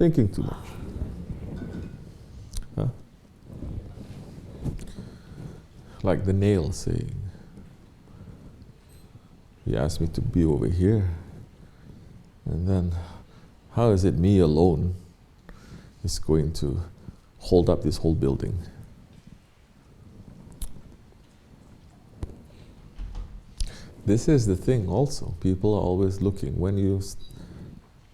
Thinking too much. Huh? Like the nail saying, he asked me to be over here, and then how is it me alone is going to hold up this whole building? This is the thing also. People are always looking. When you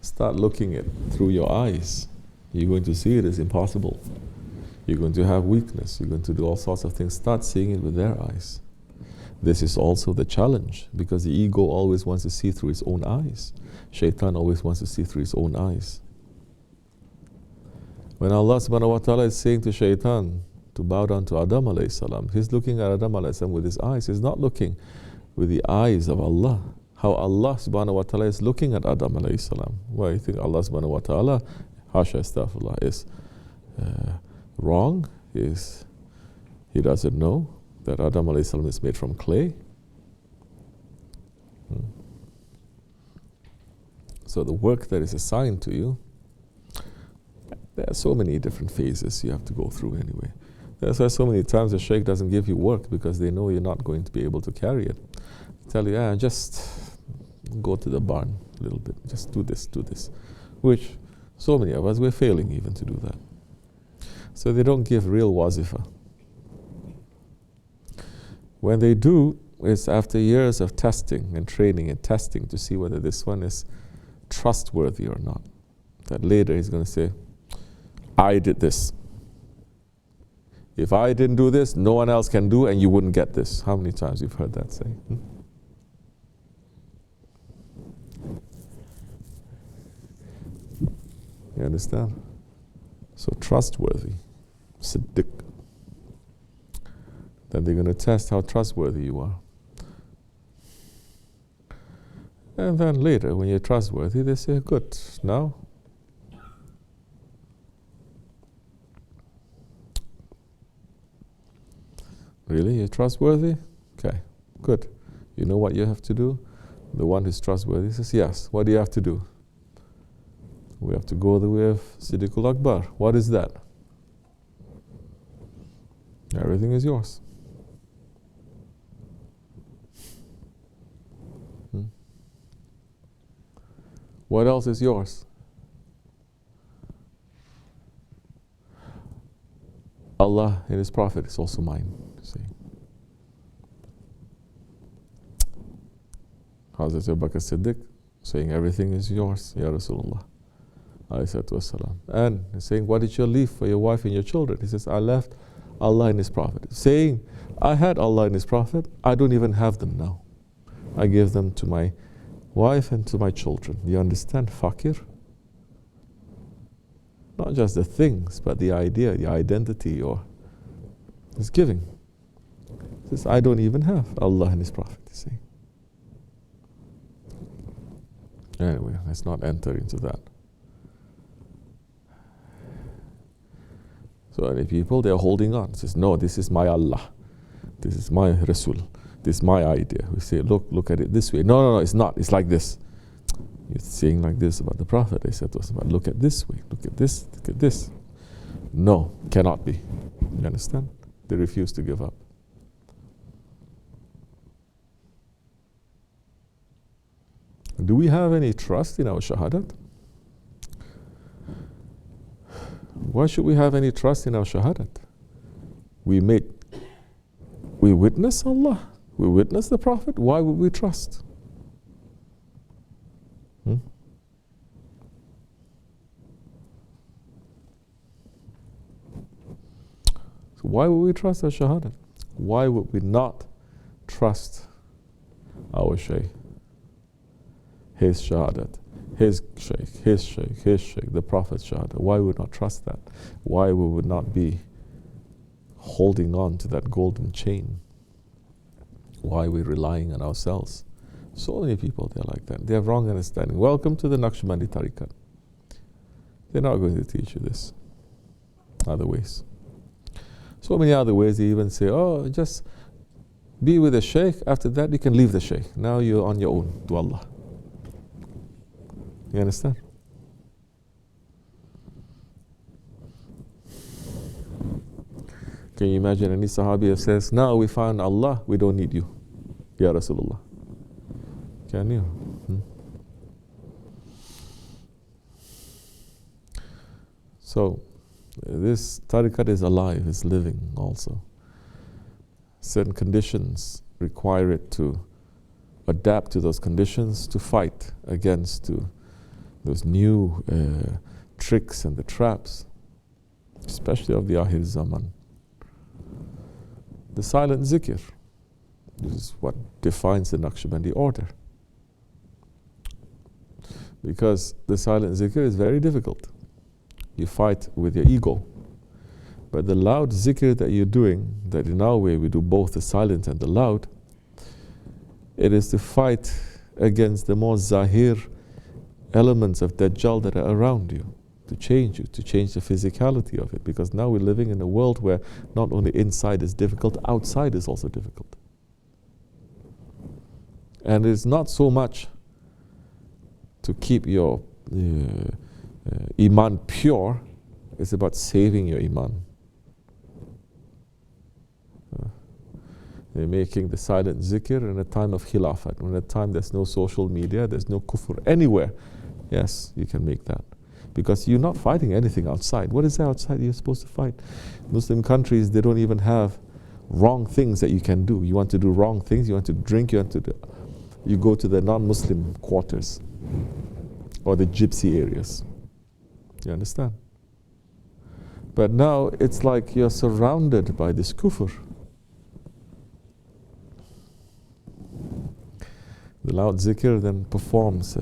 start looking at through your eyes, you're going to see it as impossible. You're going to have weakness. You're going to do all sorts of things. Start seeing it with their eyes. This is also the challenge, because the ego always wants to see through its own eyes. Shaitan always wants to see through his own eyes. When Allah subhanahu wa ta'ala is saying to Shaitan to bow down to Adam alayhi salam, he's looking at Adam alayhi salam with his eyes. He's not looking with the eyes of Allah. How Allah subhanahu wa ta'ala is looking at Adam alayhi salam. Why you think Allah subhanahu wa ta'ala, hasha astaghfirullah, is wrong? He doesn't know that Adam alayhi salam is made from clay? So the work that is assigned to you, there are so many different phases you have to go through anyway. That's why so many times the Shaykh doesn't give you work, because they know you're not going to be able to carry it. They tell you, just go to the barn a little bit, just do this, which so many of us, we're failing even to do that. So they don't give real wazifa. When they do, it's after years of testing and training and testing to see whether this one is trustworthy or not. That later he's going to say, I did this. If I didn't do this, no one else can do, and you wouldn't get this. How many times you've heard that say? You understand? So trustworthy, Siddiq. Then they're going to test how trustworthy you are. And then later, when you're trustworthy, they say, good, now really, you're trustworthy? Okay, good. You know what you have to do? The one who's trustworthy says, yes. What do you have to do? We have to go the way of Siddiqul Akbar. What is that? Everything is yours. What else is yours? Allah and His Prophet is also mine. See? Hazrat Abu Bakr Siddiq saying, everything is yours, Ya Rasulullah. And he's saying, what did you leave for your wife and your children? He says, I left Allah and His Prophet. Saying, I had Allah and His Prophet, I don't even have them now. I gave them to my wife and to my children. Do you understand, Fakir? Not just the things, but the idea, the identity, or His giving. He says, I don't even have Allah and His Prophet, you see. Anyway, let's not enter into that. So many people, they're holding on. Says, no, this is my Allah. This is my Rasul. This is my idea. We say, look at it this way. No, it's not. It's like this. You're saying like this about the Prophet. I said to us, look at this way. Look at this. Look at this. No, cannot be. You understand? They refuse to give up. Do we have any trust in our shahadat? Why should we have any trust in our shahadat? We witness Allah. We witness the Prophet. Why would we trust? So why would we trust our shahadat? Why would we not trust our Shaykh? His shahadat, his Shaykh, his Shaykh, his Shaykh, the Prophet's shahadat. Why would we not trust that? Why we would not be holding on to that golden chain? Why are we relying on ourselves? So many people, they're like that. They have wrong understanding. Welcome to the Naqshbandi tariqat. They're not going to teach you this. Other ways. So many other ways. They even say, oh, just be with the Shaykh. After that, you can leave the Shaykh. Now you're on your own to Allah. You understand? Can you imagine any Sahabi who says, now we found Allah, we don't need you, Ya Rasulullah? Can you? So, this tariqat is alive, is living also. Certain conditions require it to adapt to those conditions, to fight against those new tricks and the traps, especially of the Ahir Zaman. The silent zikr, this is what defines the Naqshbandi order. Because the silent zikr is very difficult. You fight with your ego. But the loud zikr that you're doing, that in our way we do both the silent and the loud, it is to fight against the more zahir elements of Dajjal that are around you, to change you, to change the physicality of it. Because now we're living in a world where not only inside is difficult, outside is also difficult. And it's not so much to keep your iman pure, it's about saving your iman. They're making the silent zikr in a time of khilafat, in a time there's no social media, there's no kufr anywhere. Yes, you can make that. Because you're not fighting anything outside. What is there outside you're supposed to fight? Muslim countries, they don't even have wrong things that you can do. You want to do wrong things, you want to drink, you go to the non-Muslim quarters or the gypsy areas. You understand? But now it's like you're surrounded by this kufr. The loud zikr then performs,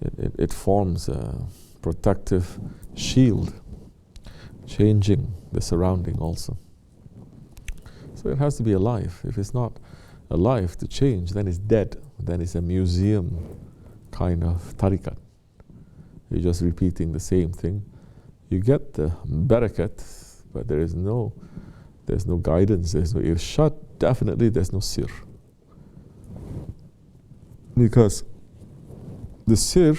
it forms a protective shield, changing the surrounding also. So it has to be alive. If it's not alive to change, then it's dead. Then it's a museum kind of tariqat. You're just repeating the same thing. You get the barakat, but there's no guidance, there's no irshad, definitely there's no sir. Because the sir,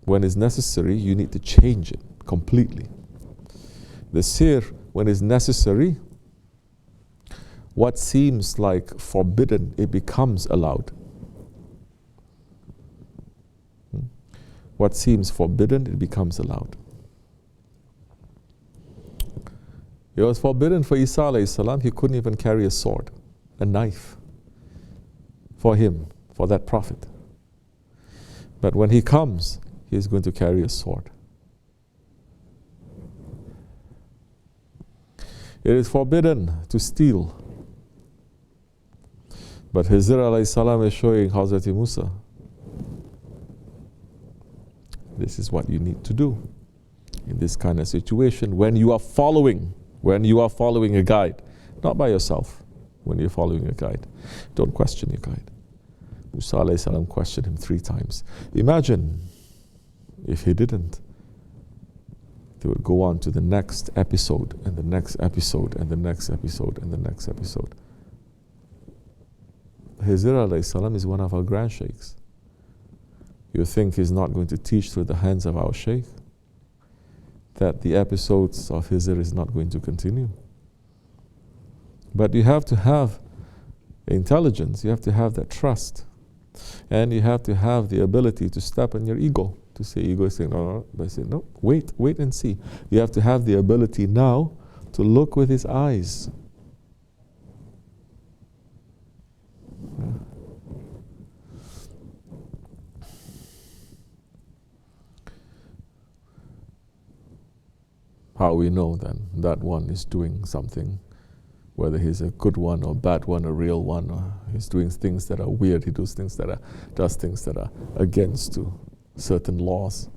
when it's necessary, you need to change it completely. The sir, when it's necessary, what seems like forbidden, it becomes allowed. What seems forbidden, it becomes allowed. It was forbidden for Isa alayhi salam, he couldn't even carry a sword, a knife, for him, for that prophet. But when he comes, he is going to carry a sword. It is forbidden to steal. But Hizr alayhi salam is showing Hazrat Musa, this is what you need to do in this kind of situation when you are following a guide, not by yourself. When you're following a guide, don't question your guide. Musa alayhi salam questioned him 3 times. Imagine if he didn't. They would go on to the next episode and the next episode and the next episode and the next episode. Hizr alayhi salam is one of our grand sheikhs. You think he's not going to teach through the hands of our Shaykh? That the episodes of Hizr is not going to continue? But you have to have intelligence, you have to have that trust, and you have to have the ability to step on your ego, to say, ego is saying, no, but I say, no, wait and see. You have to have the ability now to look with his eyes. How we know then that one is doing something, whether he's a good one or bad one, a real one, or he's doing things that are weird, he does things that are against to certain laws.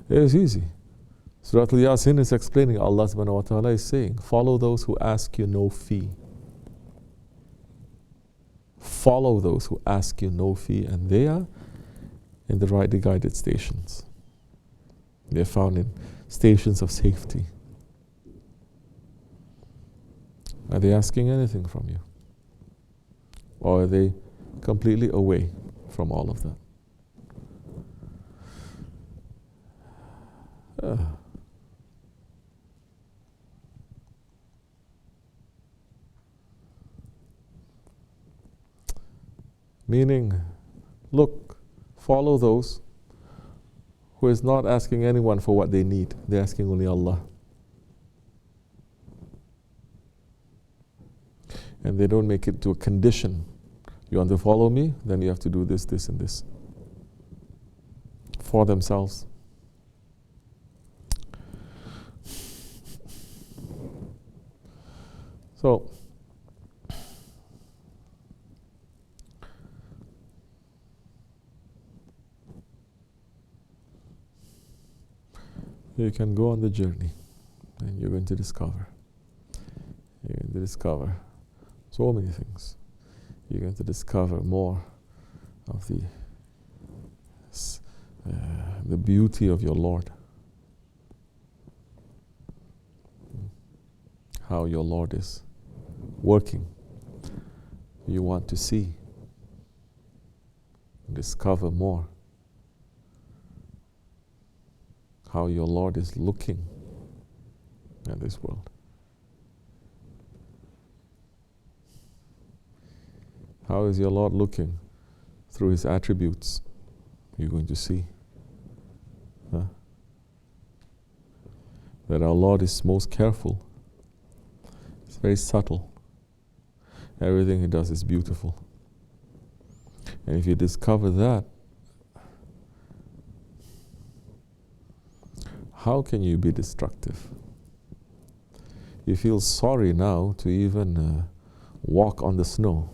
It is easy. Surah Al-Yasin is explaining, Allah subhanahu wa ta'ala is saying, follow those who ask you no fee. Follow those who ask you no fee, and they are in the rightly guided stations. They are found in stations of safety. Are they asking anything from you? Or are they completely away from all of that? Meaning, look, follow those who is not asking anyone for what they need. They're asking only Allah. And they don't make it to a condition. You want to follow me? Then you have to do this, this, and this. For themselves. So, you can go on the journey and you're going to discover. You're going to discover so many things. You're going to discover more of the beauty of your Lord. How your Lord is working. You want to see, discover more. How your Lord is looking at this world. How is your Lord looking? Through His attributes. You're going to see. That our Lord is most careful. It's very subtle. Everything He does is beautiful. And if you discover that, how can you be destructive? You feel sorry now to even walk on the snow.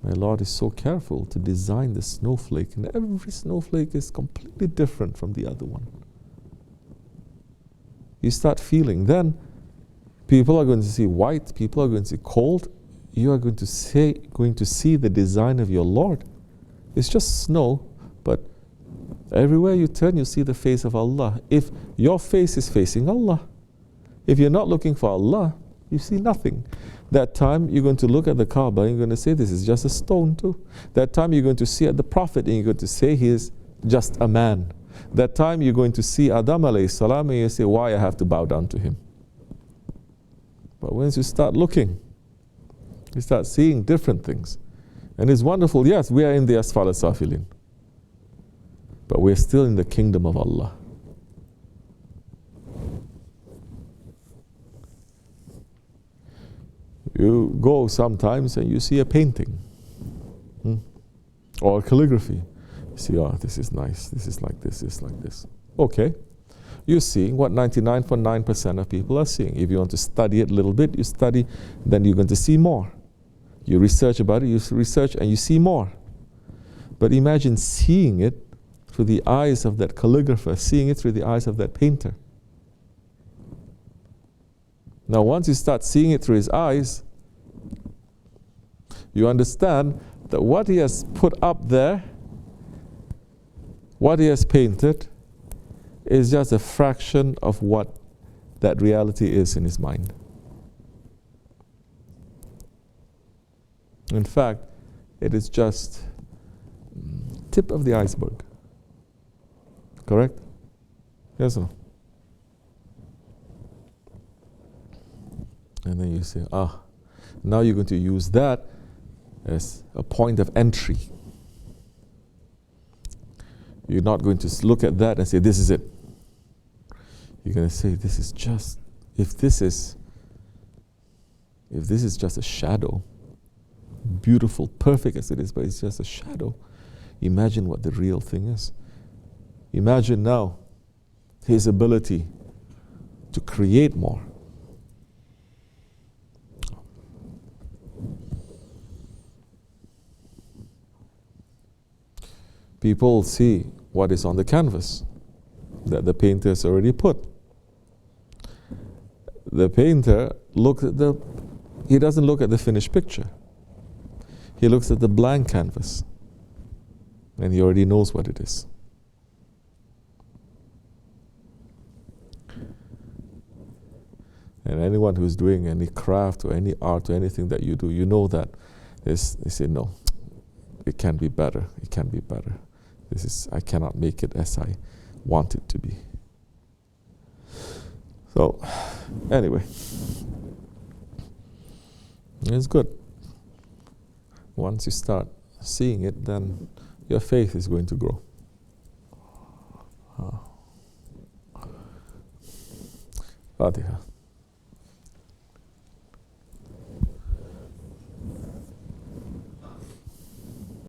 My Lord is so careful to design the snowflake, and every snowflake is completely different from the other one. You start feeling, then people are going to see white, people are going to see cold. You are going to see the design of your Lord. It's just snow, but everywhere you turn, you see the face of Allah. If your face is facing Allah, if you're not looking for Allah, you see nothing. That time you're going to look at the Kaaba and you're going to say, this is just a stone too. That time you're going to see at the Prophet and you're going to say, he is just a man. That time you're going to see Adam alayhi salam and you say, why I have to bow down to him? But once you start looking, you start seeing different things. And it's wonderful, yes, we are in the asfal safilin. But we're still in the kingdom of Allah. You go sometimes and you see a painting or a calligraphy. You see, oh, this is nice, this is like this, this is like this. Okay. You're seeing what 99.9% of people are seeing. If you want to study it a little bit, you study, then you're going to see more. You research about it, you research and you see more. But imagine seeing it through the eyes of that calligrapher, seeing it through the eyes of that painter. Now once you start seeing it through his eyes, you understand that what he has put up there, what he has painted, is just a fraction of what that reality is in his mind. In fact, it is just tip of the iceberg. Correct? Yes or no? And then you say, now you're going to use that as a point of entry. You're not going to look at that and say, this is it. You're going to say, this is just, if this is just a shadow, beautiful, perfect as it is, but it's just a shadow, imagine what the real thing is. Imagine now his ability to create more. People see what is on the canvas that the painter has already put. The painter he doesn't look at the finished picture. He looks at the blank canvas and he already knows what it is. And anyone who's doing any craft or any art or anything that you do, you know that they say, no, it can be better, it can be better. I cannot make it as I want it to be. So, anyway, it's good. Once you start seeing it, then your faith is going to grow. Fatiha.